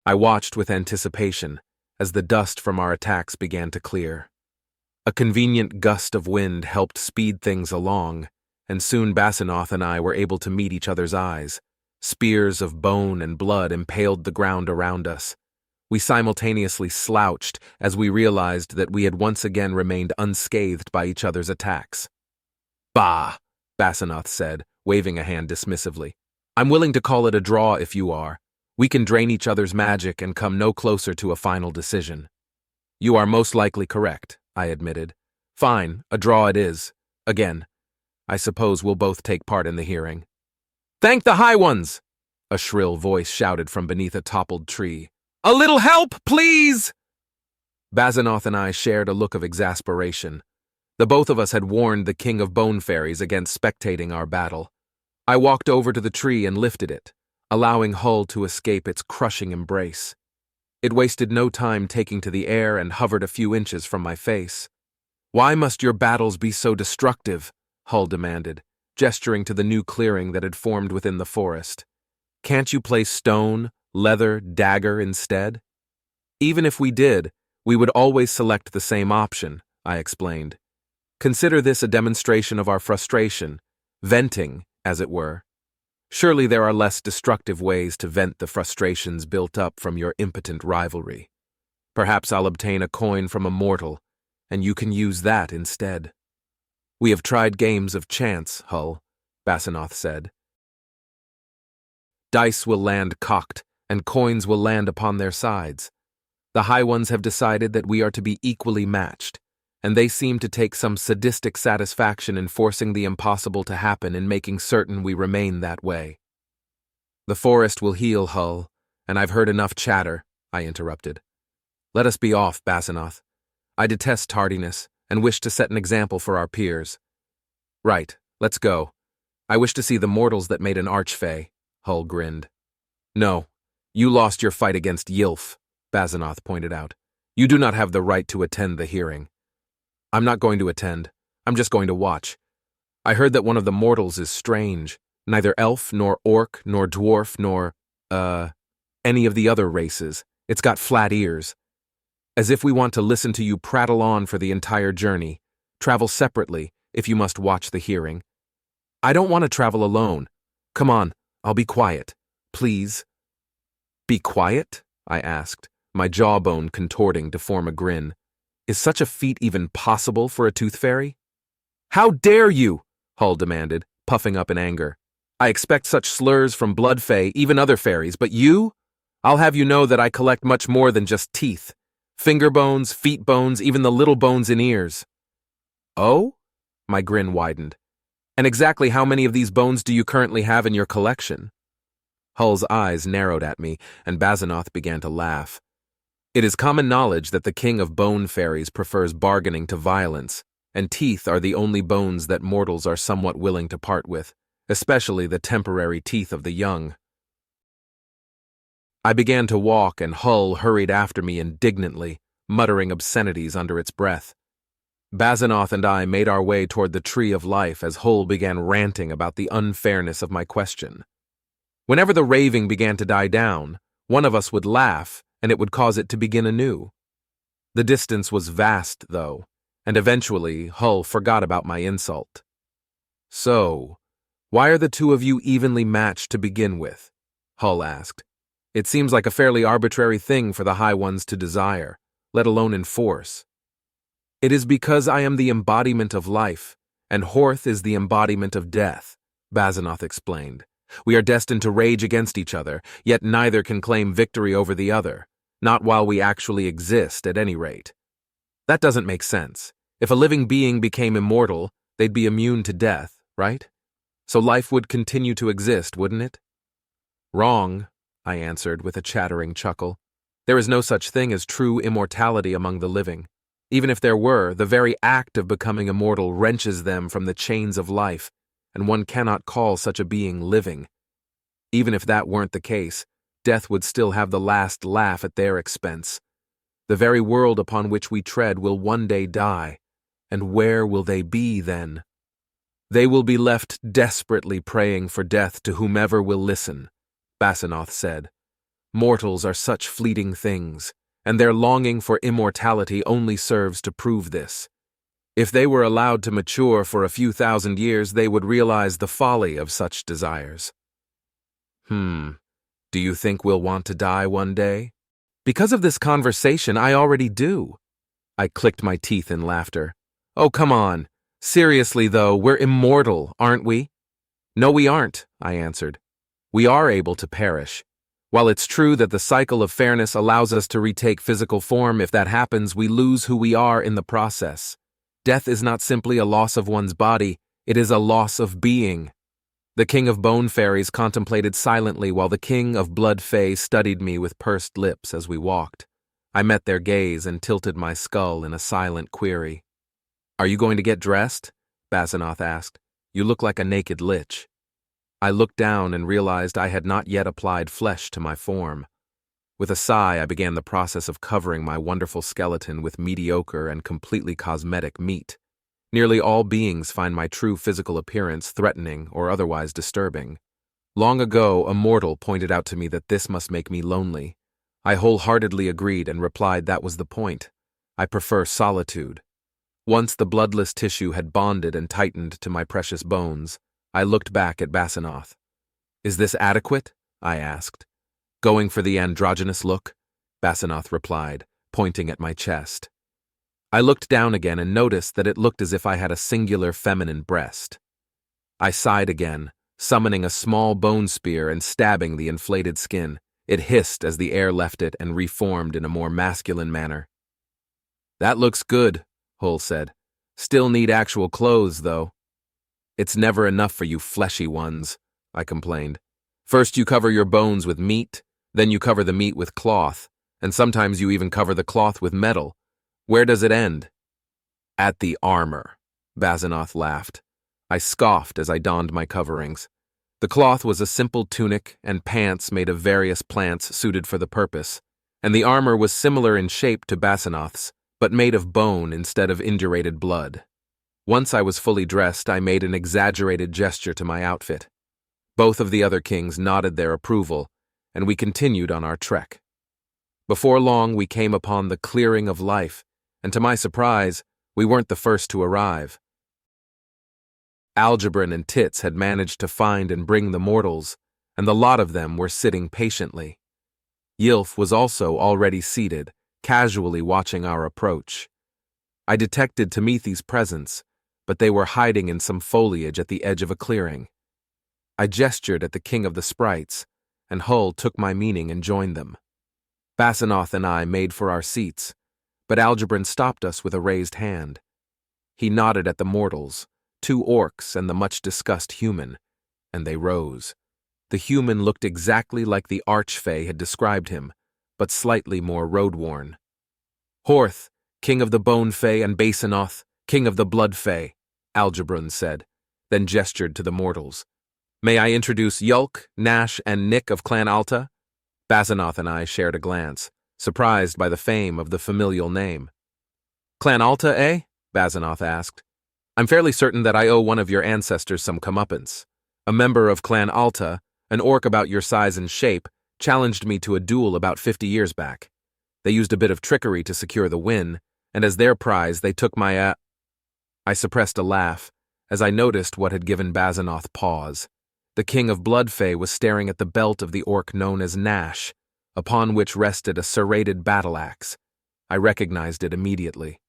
I watched with anticipation as the dust from our attacks began to clear. A convenient gust of wind helped speed things along, and soon Basanoth and I were able to meet each other's eyes. Spears of bone and blood impaled the ground around us. We simultaneously slouched as we realized that we had once again remained unscathed by each other's attacks. "Bah," Basanoth said, waving a hand dismissively. "I'm willing to call it a draw if you are. We can drain each other's magic and come no closer to a final decision." "You are most likely correct," I admitted. "Fine, a draw it is. Again. I suppose we'll both take part in the hearing." "Thank the High Ones!" a shrill voice shouted from beneath a toppled tree. "A little help, please!" Basanoth and I shared a look of exasperation. The both of us had warned the King of Bone Fairies against spectating our battle. I walked over to the tree and lifted it, allowing Hull to escape its crushing embrace. It wasted no time taking to the air and hovered a few inches from my face. "Why must your battles be so destructive?" Hull demanded, gesturing to the new clearing that had formed within the forest. "Can't you play stone, leather, dagger instead?" "Even if we did, we would always select the same option," I explained. "Consider this a demonstration of our frustration, venting, as it were. Surely there are less destructive ways to vent the frustrations built up from your impotent rivalry. Perhaps I'll obtain a coin from a mortal, and you can use that instead." "We have tried games of chance, Hull," Basanoth said. "Dice will land cocked, and coins will land upon their sides. The High Ones have decided that we are to be equally matched, and they seem to take some sadistic satisfaction in forcing the impossible to happen and making certain we remain that way." "The forest will heal, Hull, and I've heard enough chatter," I interrupted. "Let us be off, Basanoth. I detest tardiness and wish to set an example for our peers." "Right, let's go. I wish to see the mortals that made an archfey," Hull grinned. "No, you lost your fight against Ylf," Basanoth pointed out. "You do not have the right to attend the hearing." "I'm not going to attend. I'm just going to watch. I heard that one of the mortals is strange. Neither elf, nor orc, nor dwarf, nor, any of the other races. It's got flat ears. As if we want to listen to you prattle on for the entire journey. Travel separately, if you must watch the hearing." "I don't want to travel alone. Come on, I'll be quiet. Please." "Be quiet?" I asked, my jawbone contorting to form a grin. Is such a feat even possible for a tooth fairy? "How dare you?" Hull demanded, puffing up in anger. "I expect such slurs from blood fae, even other fairies, but you? I'll have you know that I collect much more than just teeth. Finger bones, feet bones, even the little bones in ears." "Oh?" My grin widened. "And exactly how many of these bones do you currently have in your collection?" Hull's eyes narrowed at me, and Basanoth began to laugh. "It is common knowledge that the King of Bone Fairies prefers bargaining to violence, and teeth are the only bones that mortals are somewhat willing to part with, especially the temporary teeth of the young." I began to walk, and Hull hurried after me indignantly, muttering obscenities under its breath. Basanoth and I made our way toward the Tree of Life as Hull began ranting about the unfairness of my question. Whenever the raving began to die down, one of us would laugh, and it would cause it to begin anew. The distance was vast, though, and eventually Hull forgot about my insult. "So, why are the two of you evenly matched to begin with?" Hull asked. "It seems like a fairly arbitrary thing for the High Ones to desire, let alone enforce." "It is because I am the embodiment of life, and Horth is the embodiment of death," Basanoth explained. "We are destined to rage against each other, yet neither can claim victory over the other, not while we actually exist, at any rate. That doesn't make sense. If a living being became immortal, they'd be immune to death, right? So life would continue to exist, wouldn't it?" "Wrong," I answered with a chattering chuckle. "There is no such thing as true immortality among the living. Even if there were, the very act of becoming immortal wrenches them from the chains of life, and one cannot call such a being living. Even if that weren't the case, death would still have the last laugh at their expense. The very world upon which we tread will one day die, and where will they be then? They will be left desperately praying for death to whomever will listen," Basanoth said. Mortals are such fleeting things, and their longing for immortality only serves to prove this. If they were allowed to mature for a few thousand years, they would realize the folly of such desires. Do you think we'll want to die one day? Because of this conversation, I already do. I clicked my teeth in laughter. Oh, come on. Seriously, though, we're immortal, aren't we? No, we aren't, I answered. We are able to perish. While it's true that the cycle of fairness allows us to retake physical form, if that happens, we lose who we are in the process. Death is not simply a loss of one's body, it is a loss of being. The King of Bone Fairies contemplated silently while the King of Blood Fae studied me with pursed lips as we walked. I met their gaze and tilted my skull in a silent query. Are you going to get dressed? Basanoth asked. You look like a naked lich. I looked down and realized I had not yet applied flesh to my form. With a sigh, I began the process of covering my wonderful skeleton with mediocre and completely cosmetic meat. Nearly all beings find my true physical appearance threatening or otherwise disturbing. Long ago, a mortal pointed out to me that this must make me lonely. I wholeheartedly agreed and replied that was the point. I prefer solitude. Once the bloodless tissue had bonded and tightened to my precious bones, I looked back at Basanoth. Is this adequate? I asked. Going for the androgynous look? Basanoth replied, pointing at my chest. I looked down again and noticed that it looked as if I had a singular feminine breast. I sighed again, summoning a small bone spear and stabbing the inflated skin. It hissed as the air left it and reformed in a more masculine manner. That looks good, Hull said. Still need actual clothes, though. It's never enough for you fleshy ones, I complained. First you cover your bones with meat, then you cover the meat with cloth, and sometimes you even cover the cloth with metal. Where does it end? At the armor, Basanoth laughed. I scoffed as I donned my coverings. The cloth was a simple tunic and pants made of various plants suited for the purpose, and the armor was similar in shape to Basanoth's, but made of bone instead of indurated blood. Once I was fully dressed, I made an exaggerated gesture to my outfit. Both of the other kings nodded their approval, and we continued on our trek. Before long, we came upon the clearing of life, and to my surprise, we weren't the first to arrive. Algebran and Tits had managed to find and bring the mortals, and the lot of them were sitting patiently. Yilf was also already seated, casually watching our approach. I detected Timothy's presence, but they were hiding in some foliage at the edge of a clearing. I gestured at the King of the Sprites, and Hull took my meaning and joined them. Basanoth and I made for our seats, but Algebran stopped us with a raised hand. He nodded at the mortals, 2 orcs and the much-discussed human, and they rose. The human looked exactly like the Archfey had described him, but slightly more road-worn. Horth, King of the Bone Fae, and Basanoth, King of the Blood Fae, Algebran said, then gestured to the mortals. May I introduce Yulk, Nash, and Nick of Clan Alta? Basanoth and I shared a glance, surprised by the fame of the familial name. Clan Alta, eh? Basanoth asked. I'm fairly certain that I owe one of your ancestors some comeuppance. A member of Clan Alta, an orc about your size and shape, challenged me to a duel about 50 years back. They used a bit of trickery to secure the win, and as their prize they took my I suppressed a laugh, as I noticed what had given Basanoth pause. The King of Blood Fae was staring at the belt of the orc known as Nash, upon which rested a serrated battle axe. I recognized it immediately.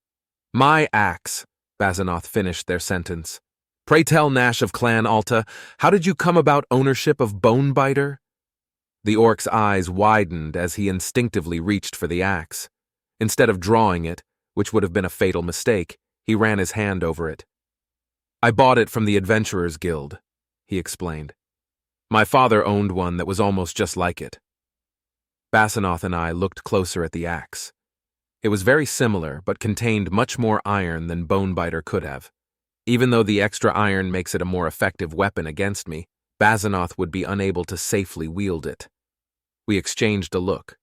My axe, Basanoth finished their sentence. Pray tell, Nash of Clan Alta, how did you come about ownership of Bonebiter? The orc's eyes widened as he instinctively reached for the axe. Instead of drawing it, which would have been a fatal mistake, he ran his hand over it. I bought it from the Adventurers Guild, he explained. My father owned one that was almost just like it. Basanoth and I looked closer at the axe. It was very similar, but contained much more iron than Bonebiter could have. Even though the extra iron makes it a more effective weapon against me, Basanoth would be unable to safely wield it. We exchanged a look.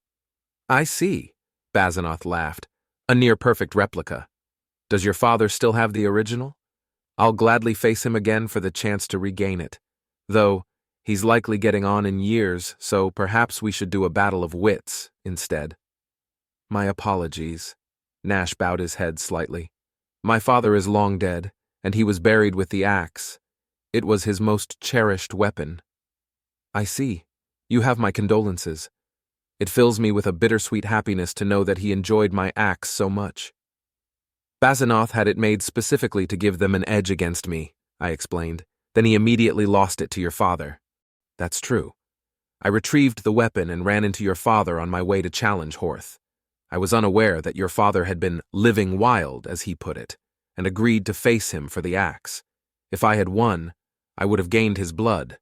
I see, Basanoth laughed. A near-perfect replica. Does your father still have the original? I'll gladly face him again for the chance to regain it, though He's likely getting on in years, so perhaps we should do a battle of wits instead. My apologies. Nash bowed his head slightly. My father is long dead, and he was buried with the axe. It was his most cherished weapon. I see. You have my condolences. It fills me with a bittersweet happiness to know that he enjoyed my axe so much. Basanoth had it made specifically to give them an edge against me, I explained. Then he immediately lost it to your father. That's true. I retrieved the weapon and ran into your father on my way to challenge Horth. I was unaware that your father had been living wild, as he put it, and agreed to face him for the axe. If I had won, I would have gained his blood,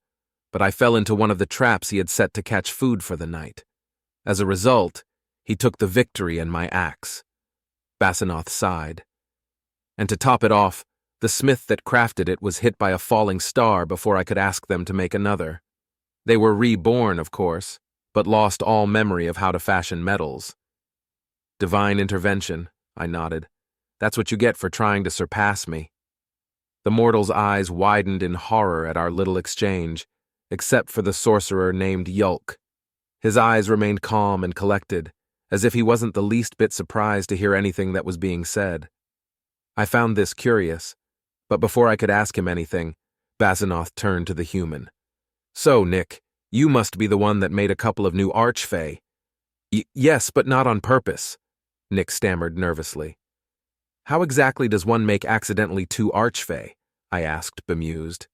but I fell into one of the traps he had set to catch food for the night. As a result, he took the victory and my axe. Basanoth sighed. And to top it off, the smith that crafted it was hit by a falling star before I could ask them to make another. They were reborn, of course, but lost all memory of how to fashion metals. Divine intervention, I nodded. That's what you get for trying to surpass me. The mortal's eyes widened in horror at our little exchange, except for the sorcerer named Yulk. His eyes remained calm and collected, as if he wasn't the least bit surprised to hear anything that was being said. I found this curious, but before I could ask him anything, Basanoth turned to the human. So, Nick, you must be the one that made a couple of new archfey. Yes, but not on purpose, Nick stammered nervously. How exactly does one make accidentally two archfey? I asked, bemused.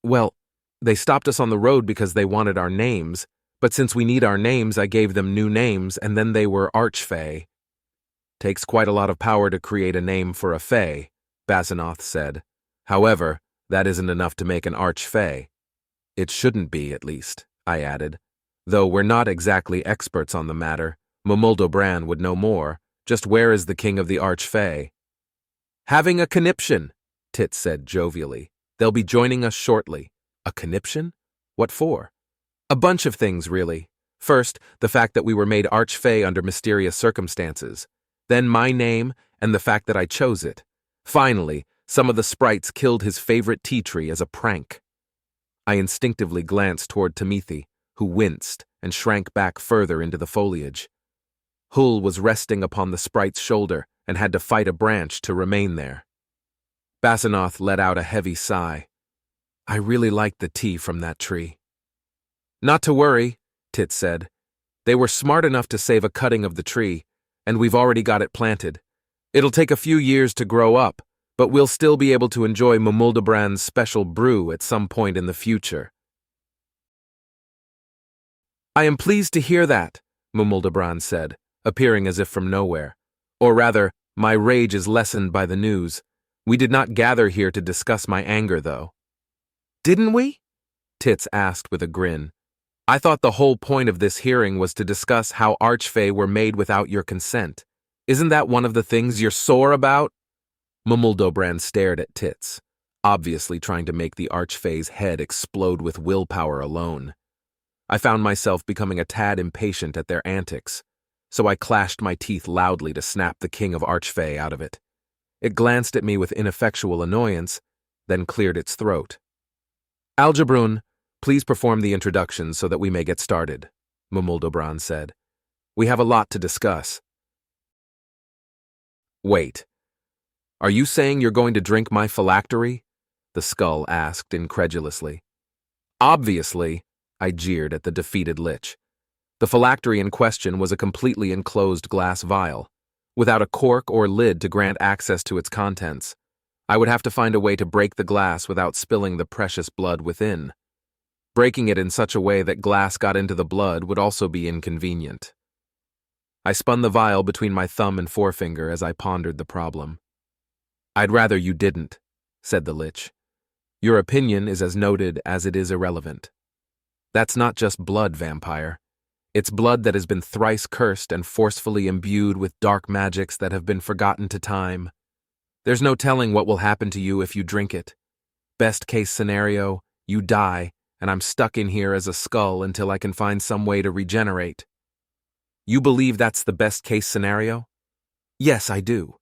Well, they stopped us on the road because they wanted our names, but since we need our names, I gave them new names, and then they were archfey. Takes quite a lot of power to create a name for a fey, Basanoth said. However, that isn't enough to make an archfey. It shouldn't be, at least, I added. Though we're not exactly experts on the matter, Momuldobran would know more. Just where is the king of the archfey? Having a conniption, Tit said jovially. They'll be joining us shortly. A conniption? What for? A bunch of things, really. First, the fact that we were made archfey under mysterious circumstances. Then my name and the fact that I chose it. Finally, some of the sprites killed his favorite tea tree as a prank. I instinctively glanced toward Tamithi, who winced and shrank back further into the foliage. Hull was resting upon the sprite's shoulder and had to fight a branch to remain there. Basanoth let out a heavy sigh. I really liked the tea from that tree. Not to worry, Tit said. They were smart enough to save a cutting of the tree, and we've already got it planted. It'll take a few years to grow up, but we'll still be able to enjoy Momuldobran's special brew at some point in the future. I am pleased to hear that, Momuldobran said, appearing as if from nowhere. Or rather, my rage is lessened by the news. We did not gather here to discuss my anger, though. Didn't we? Tits asked with a grin. I thought the whole point of this hearing was to discuss how archfey were made without your consent. Isn't that one of the things you're sore about? Momuldobran stared at Tits, obviously trying to make the archfey's head explode with willpower alone. I found myself becoming a tad impatient at their antics, so I clashed my teeth loudly to snap the king of archfey out of it. It glanced at me with ineffectual annoyance, then cleared its throat. Algebrun, please perform the introduction so that we may get started, Momuldobran said. We have a lot to discuss. Wait. Are you saying you're going to drink my phylactery? The skull asked incredulously. Obviously, I jeered at the defeated lich. The phylactery in question was a completely enclosed glass vial, without a cork or lid to grant access to its contents. I would have to find a way to break the glass without spilling the precious blood within. Breaking it in such a way that glass got into the blood would also be inconvenient. I spun the vial between my thumb and forefinger as I pondered the problem. I'd rather you didn't, said the lich. Your opinion is as noted as it is irrelevant. That's not just blood, vampire. It's blood that has been thrice cursed and forcefully imbued with dark magics that have been forgotten to time. There's no telling what will happen to you if you drink it. Best case scenario, you die, and I'm stuck in here as a skull until I can find some way to regenerate. You believe that's the best case scenario? Yes, I do.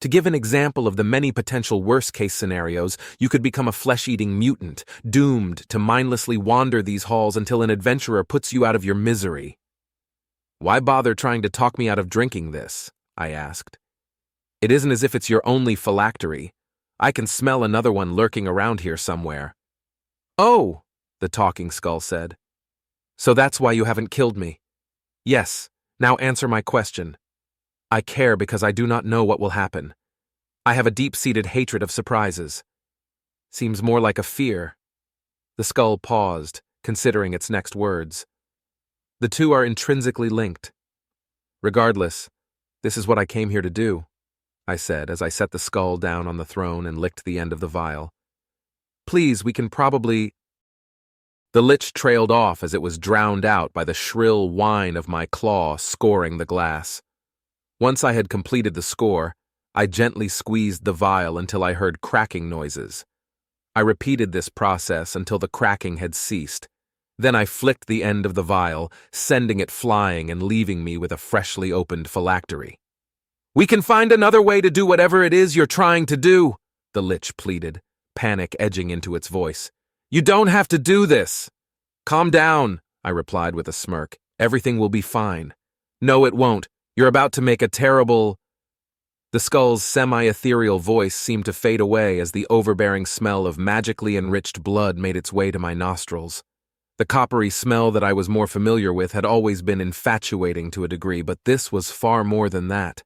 To give an example of the many potential worst-case scenarios, you could become a flesh-eating mutant, doomed to mindlessly wander these halls until an adventurer puts you out of your misery. Why bother trying to talk me out of drinking this? I asked. It isn't as if it's your only phylactery. I can smell another one lurking around here somewhere. Oh, the talking skull said. So that's why you haven't killed me. Yes, now answer my question. I care because I do not know what will happen. I have a deep-seated hatred of surprises. Seems more like a fear. The skull paused, considering its next words. The two are intrinsically linked. Regardless, this is what I came here to do, I said as I set the skull down on the throne and licked the end of the vial. Please, we can probably... The lich trailed off as it was drowned out by the shrill whine of my claw scoring the glass. Once I had completed the score, I gently squeezed the vial until I heard cracking noises. I repeated this process until the cracking had ceased. Then I flicked the end of the vial, sending it flying and leaving me with a freshly opened phylactery. We can find another way to do whatever it is you're trying to do, the lich pleaded, panic edging into its voice. You don't have to do this. Calm down, I replied with a smirk. Everything will be fine. No, it won't. You're about to make a terrible... The skull's semi-ethereal voice seemed to fade away as the overbearing smell of magically enriched blood made its way to my nostrils. The coppery smell that I was more familiar with had always been infatuating to a degree, but this was far more than that.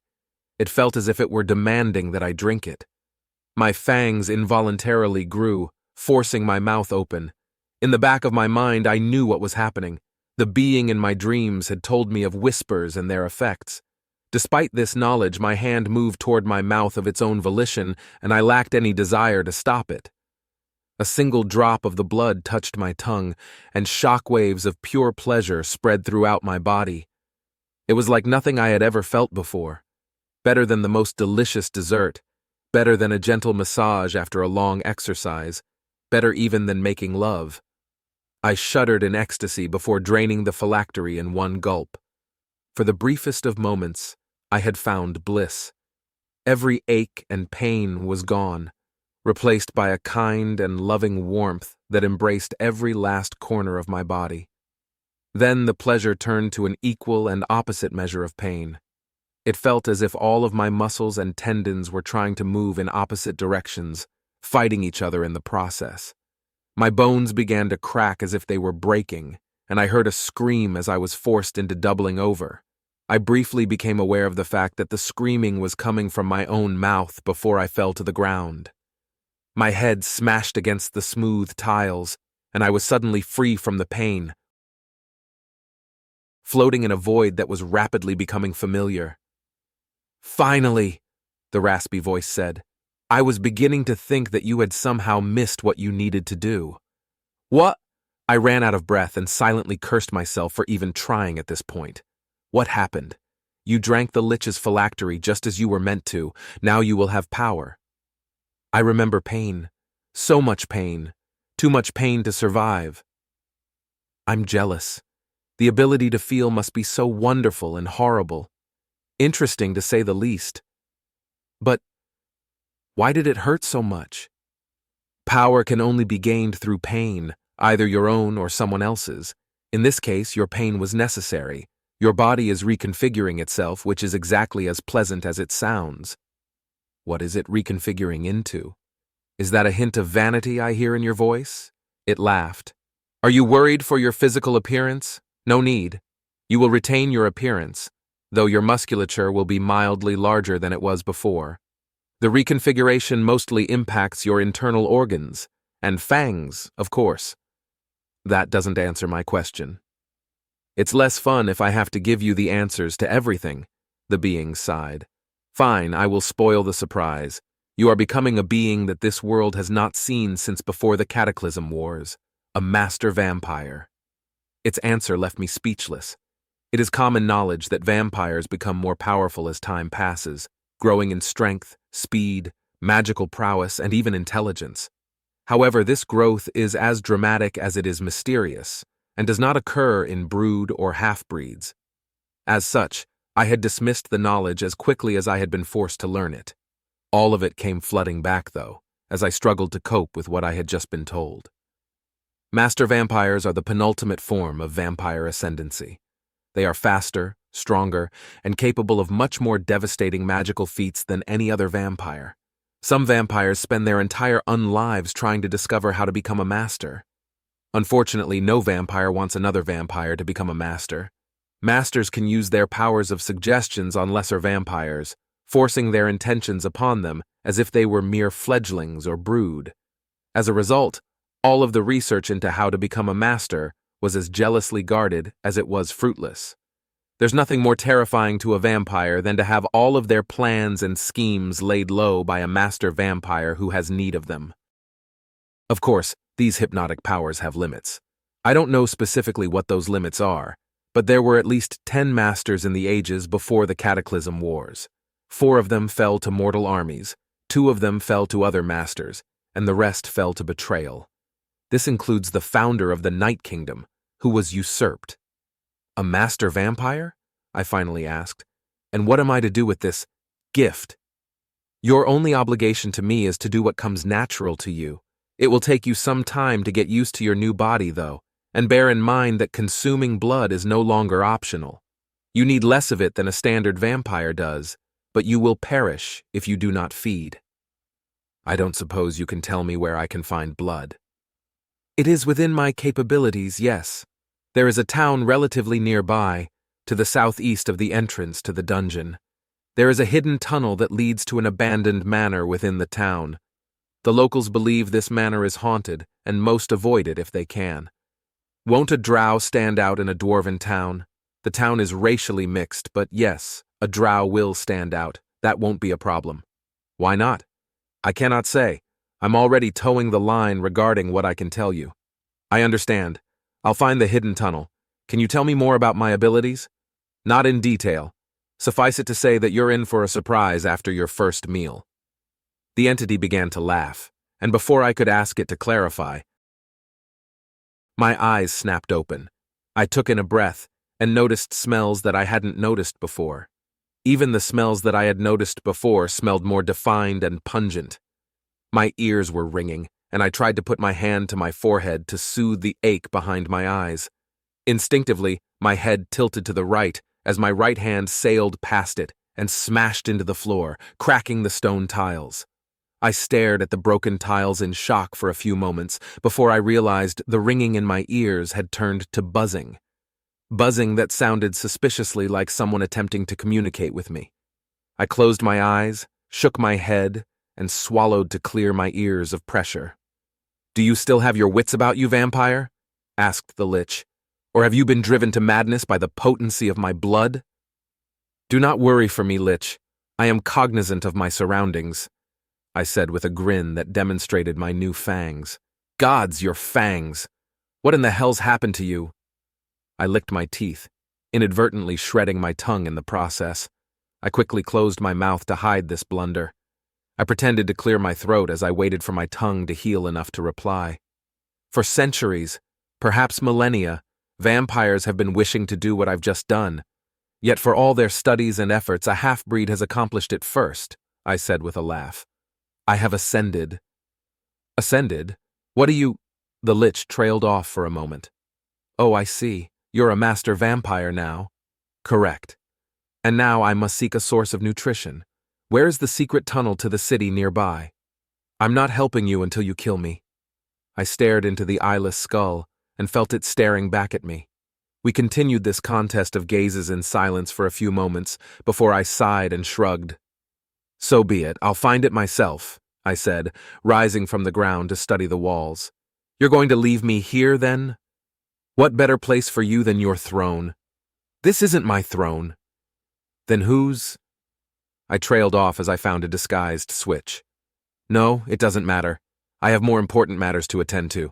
It felt as if it were demanding that I drink it. My fangs involuntarily grew, forcing my mouth open. In the back of my mind, I knew what was happening. The being in my dreams had told me of whispers and their effects. Despite this knowledge, my hand moved toward my mouth of its own volition, and I lacked any desire to stop it. A single drop of the blood touched my tongue, and shockwaves of pure pleasure spread throughout my body. It was like nothing I had ever felt before. Better than the most delicious dessert, better than a gentle massage after a long exercise, better even than making love. I shuddered in ecstasy before draining the phylactery in one gulp. For the briefest of moments, I had found bliss. Every ache and pain was gone, replaced by a kind and loving warmth that embraced every last corner of my body. Then the pleasure turned to an equal and opposite measure of pain. It felt as if all of my muscles and tendons were trying to move in opposite directions, fighting each other in the process. My bones began to crack as if they were breaking, and I heard a scream as I was forced into doubling over. I briefly became aware of the fact that the screaming was coming from my own mouth before I fell to the ground. My head smashed against the smooth tiles, and I was suddenly free from the pain, floating in a void that was rapidly becoming familiar. Finally, the raspy voice said. I was beginning to think that you had somehow missed what you needed to do. What? I ran out of breath and silently cursed myself for even trying at this point. What happened? You drank the lich's phylactery just as you were meant to. Now you will have power. I remember pain. So much pain. Too much pain to survive. I'm jealous. The ability to feel must be so wonderful and horrible. Interesting to say the least. But why did it hurt so much? Power can only be gained through pain, either your own or someone else's. In this case, your pain was necessary. Your body is reconfiguring itself, which is exactly as pleasant as it sounds. What is it reconfiguring into? Is that a hint of vanity I hear in your voice? It laughed. Are you worried for your physical appearance? No need. You will retain your appearance, though your musculature will be mildly larger than it was before. The reconfiguration mostly impacts your internal organs, and fangs, of course. That doesn't answer my question. It's less fun if I have to give you the answers to everything, the being sighed. Fine, I will spoil the surprise. You are becoming a being that this world has not seen since before the Cataclysm Wars, a master vampire. Its answer left me speechless. It is common knowledge that vampires become more powerful as time passes, growing in strength, speed, magical prowess, and even intelligence. However, this growth is as dramatic as it is mysterious, and does not occur in brood or half-breeds. As such, I had dismissed the knowledge as quickly as I had been forced to learn it. All of it came flooding back, though, as I struggled to cope with what I had just been told. Master vampires are the penultimate form of vampire ascendancy. They are faster, stronger, and capable of much more devastating magical feats than any other vampire. Some vampires spend their entire unlives trying to discover how to become a master. Unfortunately, no vampire wants another vampire to become a master. Masters can use their powers of suggestions on lesser vampires, forcing their intentions upon them as if they were mere fledglings or brood. As a result, all of the research into how to become a master was as jealously guarded as it was fruitless. There's nothing more terrifying to a vampire than to have all of their plans and schemes laid low by a master vampire who has need of them. Of course, these hypnotic powers have limits. I don't know specifically what those limits are, but there were at least 10 masters in the ages before the Cataclysm Wars. 4 of them fell to mortal armies, 2 of them fell to other masters, and the rest fell to betrayal. This includes the founder of the Night Kingdom, who was usurped. A master vampire? I finally asked. And what am I to do with this gift? Your only obligation to me is to do what comes natural to you. It will take you some time to get used to your new body, though, and bear in mind that consuming blood is no longer optional. You need less of it than a standard vampire does, but you will perish if you do not feed. I don't suppose you can tell me where I can find blood. It is within my capabilities, yes. There is a town relatively nearby, to the southeast of the entrance to the dungeon. There is a hidden tunnel that leads to an abandoned manor within the town. The locals believe this manor is haunted, and most avoid it if they can. Won't a drow stand out in a dwarven town? The town is racially mixed, but yes, a drow will stand out. That won't be a problem. Why not? I cannot say. I'm already towing the line regarding what I can tell you. I understand. I'll find the hidden tunnel. Can you tell me more about my abilities? Not in detail. Suffice it to say that you're in for a surprise after your first meal. The entity began to laugh, and before I could ask it to clarify, my eyes snapped open. I took in a breath and noticed smells that I hadn't noticed before. Even the smells that I had noticed before smelled more defined and pungent. My ears were ringing, and I tried to put my hand to my forehead to soothe the ache behind my eyes. Instinctively, my head tilted to the right as my right hand sailed past it and smashed into the floor, cracking the stone tiles. I stared at the broken tiles in shock for a few moments before I realized the ringing in my ears had turned to buzzing. Buzzing that sounded suspiciously like someone attempting to communicate with me. I closed my eyes, shook my head, and swallowed to clear my ears of pressure. "Do you still have your wits about you, vampire?" asked the Lich. "Or have you been driven to madness by the potency of my blood?" "Do not worry for me, Lich. I am cognizant of my surroundings," I said with a grin that demonstrated my new fangs. "Gods, your fangs! What in the hell's happened to you?" I licked my teeth, inadvertently shredding my tongue in the process. I quickly closed my mouth to hide this blunder. I pretended to clear my throat as I waited for my tongue to heal enough to reply. For centuries, perhaps millennia, vampires have been wishing to do what I've just done. Yet for all their studies and efforts, a half-breed has accomplished it first, I said with a laugh. I have ascended. Ascended? What do you— The Lich trailed off for a moment. Oh, I see. You're a master vampire now. Correct. And now I must seek a source of nutrition. Where is the secret tunnel to the city nearby? I'm not helping you until you kill me. I stared into the eyeless skull and felt it staring back at me. We continued this contest of gazes in silence for a few moments before I sighed and shrugged. So be it, I'll find it myself, I said, rising from the ground to study the walls. You're going to leave me here, then? What better place for you than your throne? This isn't my throne. Then whose? I trailed off as I found a disguised switch. No, it doesn't matter. I have more important matters to attend to.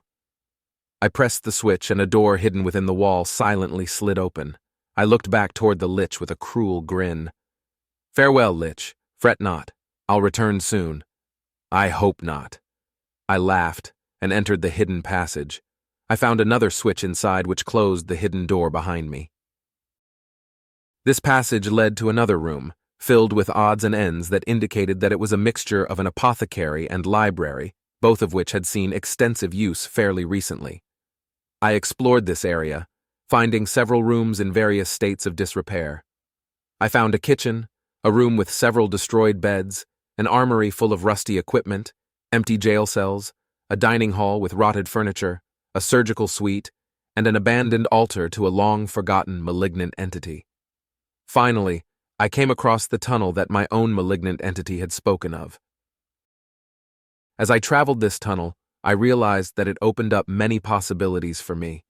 I pressed the switch and a door hidden within the wall silently slid open. I looked back toward the Lich with a cruel grin. Farewell, Lich. Fret not. I'll return soon. I hope not. I laughed and entered the hidden passage. I found another switch inside which closed the hidden door behind me. This passage led to another room, filled with odds and ends that indicated that it was a mixture of an apothecary and library, both of which had seen extensive use fairly recently. I explored this area, finding several rooms in various states of disrepair. I found a kitchen, a room with several destroyed beds, an armory full of rusty equipment, empty jail cells, a dining hall with rotted furniture, a surgical suite, and an abandoned altar to a long-forgotten malignant entity. Finally, I came across the tunnel that my own malignant entity had spoken of. As I traveled this tunnel, I realized that it opened up many possibilities for me.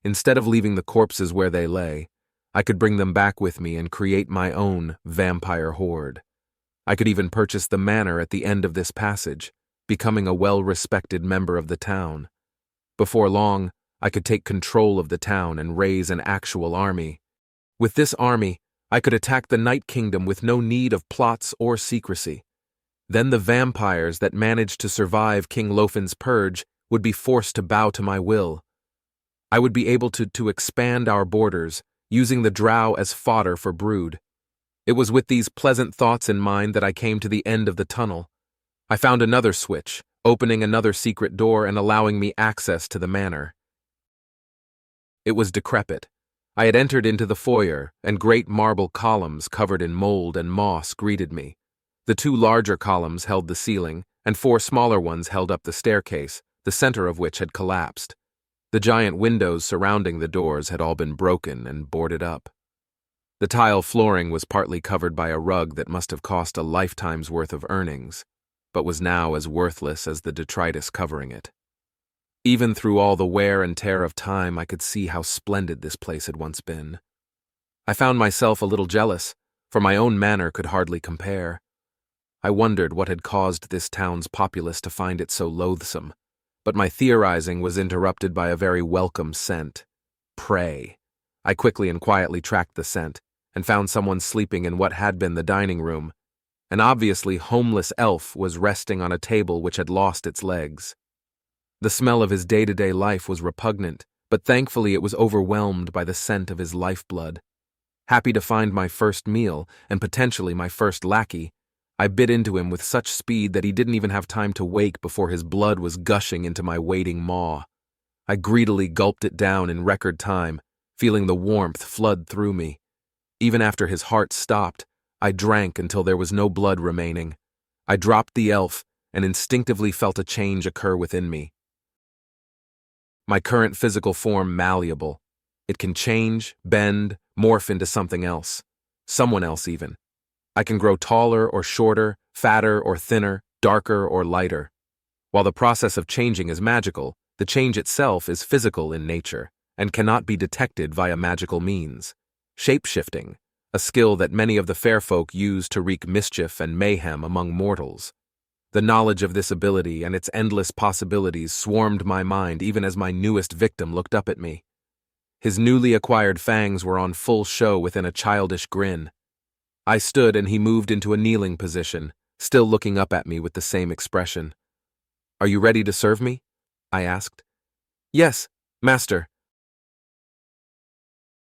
Instead of leaving the corpses where they lay, I could bring them back with me and create my own vampire horde. I could even purchase the manor at the end of this passage, becoming a well-respected member of the town. Before long, I could take control of the town and raise an actual army. With this army, I could attack the Night Kingdom with no need of plots or secrecy. Then the vampires that managed to survive King Lofin's purge would be forced to bow to my will. I would be able to expand our borders, using the drow as fodder for brood. It was with these pleasant thoughts in mind that I came to the end of the tunnel. I found another switch, opening another secret door and allowing me access to the manor. It was decrepit. I had entered into the foyer, and great marble columns covered in mold and moss greeted me. The two larger columns held the ceiling, and four smaller ones held up the staircase, the center of which had collapsed. The giant windows surrounding the doors had all been broken and boarded up. The tile flooring was partly covered by a rug that must have cost a lifetime's worth of earnings, but was now as worthless as the detritus covering it. Even through all the wear and tear of time, I could see how splendid this place had once been. I found myself a little jealous, for my own manor could hardly compare. I wondered what had caused this town's populace to find it so loathsome, but my theorizing was interrupted by a very welcome scent. Prey. I quickly and quietly tracked the scent, and found someone sleeping in what had been the dining room. An obviously homeless elf was resting on a table which had lost its legs. The smell of his day-to-day life was repugnant, but thankfully it was overwhelmed by the scent of his lifeblood. Happy to find my first meal, and potentially my first lackey, I bit into him with such speed that he didn't even have time to wake before his blood was gushing into my waiting maw. I greedily gulped it down in record time, feeling the warmth flood through me. Even after his heart stopped, I drank until there was no blood remaining. I dropped the elf and instinctively felt a change occur within me. My current physical form malleable. It can change, bend, morph into something else. Someone else even. I can grow taller or shorter, fatter or thinner, darker or lighter. While the process of changing is magical, the change itself is physical in nature and cannot be detected via magical means. Shape-shifting, a skill that many of the fair folk use to wreak mischief and mayhem among mortals. The knowledge of this ability and its endless possibilities swarmed my mind even as my newest victim looked up at me. His newly acquired fangs were on full show within a childish grin. I stood and he moved into a kneeling position, still looking up at me with the same expression. "Are you ready to serve me?" I asked. "Yes, master,"